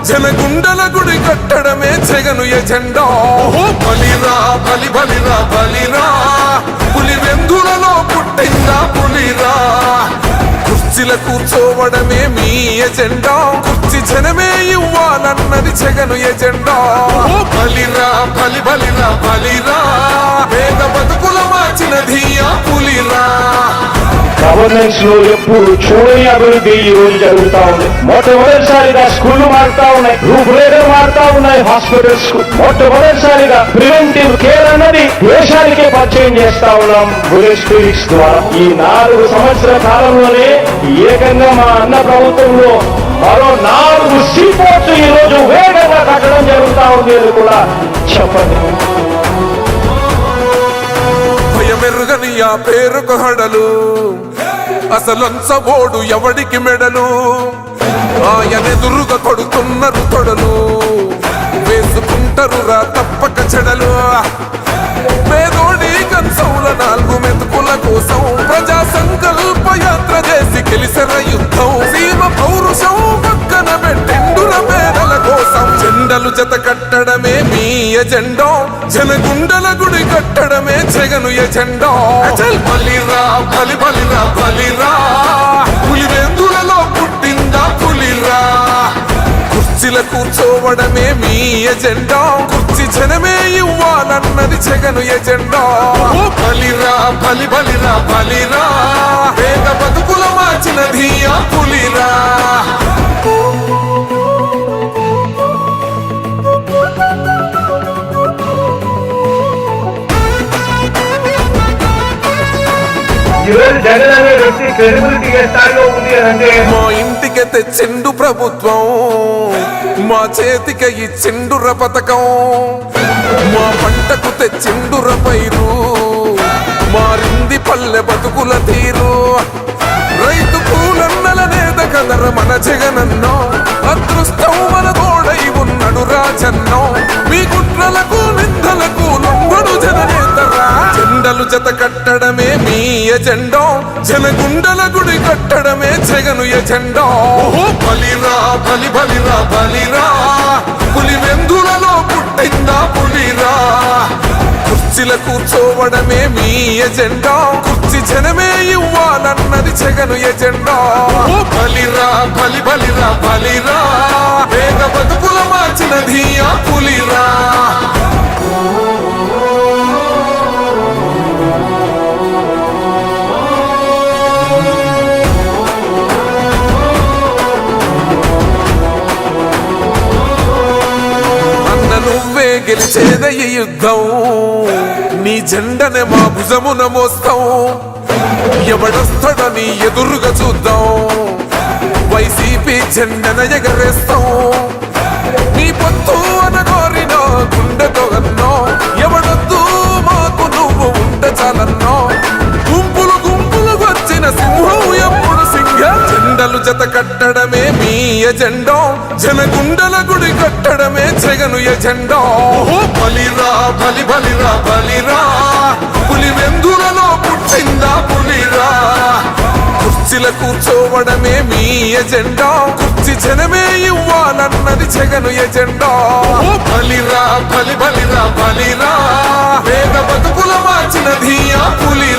జనగుండల గుడి కట్టడమే జగను ఎజెండా. బలిరా బలి బలిరా బలిరా, పులివెందులలో పుట్టిందా పులిరా. కుర్చీల కూర్చోవడమే మీ ఎజెండా, కుర్చీ జనమే ఇవ్వాలన్నది జగను ఎజెండా. బలిరా బలి బలిరా బలిరా, పేద బతుకుల మార్చినది ఆ పులిరా. గవర్నెన్స్ లో ఎప్పుడు చూడని అభివృద్ధి ఈ రోజు జరుగుతా ఉంది. మొట్టమొదటిసారిగా స్కూళ్లు మారుతా ఉన్నాయి, రూపురేఖలు మారుతా ఉన్నాయి. హాస్పిటల్స్ మొట్టమొదటిసారిగా ప్రివెంటివ్ కేర్ అన్నది దేశానికే పరిచయం చేస్తా ఉన్నాం బుల్లెట్ క్లినిక్స్ ద్వారా. ఈ 4 సంవత్సరాల కాలంలోనే ఏకంగా మా అన్న ప్రభుత్వంలో మరో 4 సీపోర్ట్స్ ఈ రోజు వేగంగా కట్టడం జరుగుతా ఉంది అని కూడా చెప్పండి. భయమెరుగని ఆ పేరుకు హడలు, అసలంచబోడు ఎవడికి మెడలు. ఆయనెదురుగా కొడుతున్నారు తొడలు, వేసుకుంటారు రా తప్పక చెడలు. పేదోడి కంచంల 4 మెతుకుల కోసం ప్రజా సంకల్ప యాత్ర చేసి గెలిసిన యుద్ధం. సీమ పౌరుషం పక్కన పెట్టిండుల పేదల కోసం. జెండలు జత కట్టడమే మీ ఎజెండా, జనగుండల గుడి కట్టడమే జగను ఎజెండా. బలిరా బలి బలిరా బలిరా, పులివెందులలో పుట్టిందా పులిరా. కుర్చీల కూర్చోవడమే మీ ఎజెండా, కుర్చీ జనమే ఇవ్వాలన్నది జగను ఎజెండా. బలిరా బలి బలిరా బలిరా, పేద బతుకుల మార్చినది ఆ పులిరా. జగన్ అనే వ్యక్తి క్రెడిబిలిటీ ఏ స్థాయిలో ఉంది అంటే, మా ఇంటికి తెచ్చిండు ప్రభుత్వం, మా చేతికి ఇచ్చిండుర పథకం. మా పంటకు తెచ్చిండుర పైరు, మారింది పల్లె బతుకుల తీరు. రైతు కూలన్నల నేత కదర మన జగనన్నో, అదృష్టం మన తోడై ఉన్నాడు రాజన్నో. మీ కుట్రలకు నిందలకు లొంగడు జననేతరా. జెండలు జత కట్టడమే మీ ఎజెండా, జనగుండల గుడి కట్టడమే జగను ఎజెండా. బలిరా బలి బలిరా బలిరా, పులివెందులలో పుట్టిందా పులిరా. కుర్చీల కూర్చోవడమే మీ ఎజెండా, కుర్చీ జనమే ఇవ్వాలన్నది జగను ఎజెండా. బలిరా బలి బలిరా బలిరా, పేద బతుకుల మార్చినది ఆ పులిరా. నువ్వే గెలిచేద ఈ యుద్ధం, నీ జెండనే మా భుజమున మోస్తాం. ఎవడొస్తాడని ఎదురుగా చూద్దాం, వైసీపీ జెండన ఎగరేస్తాం. నీ పొత్తు అనగోరిన గుండెతో అన్నో, ఎవడొద్దు మాకు నువ్వు ఉంటే చాలన్నో. గుంపులు గుంపులు వచ్చిన సింహం ఎప్పుడు సింహ. జెండలు జత కట్టడమే మీ ఎజెండా, జనగుండల గుడి కట్టడమే జగను ఎజెండా. బలిరా బలి బలిరా బలిరా, పులివెందులలో పుట్టిందా పులిరా. కుర్చీల కూర్చోవడమే మీ ఎజెండా, కుర్చీ జనమే ఇవ్వాలన్నది జగను ఎజెండా. బలిరా బలి బలిరా బలిరా, పేద బతుకుల మార్చినది ఆ పులిరా.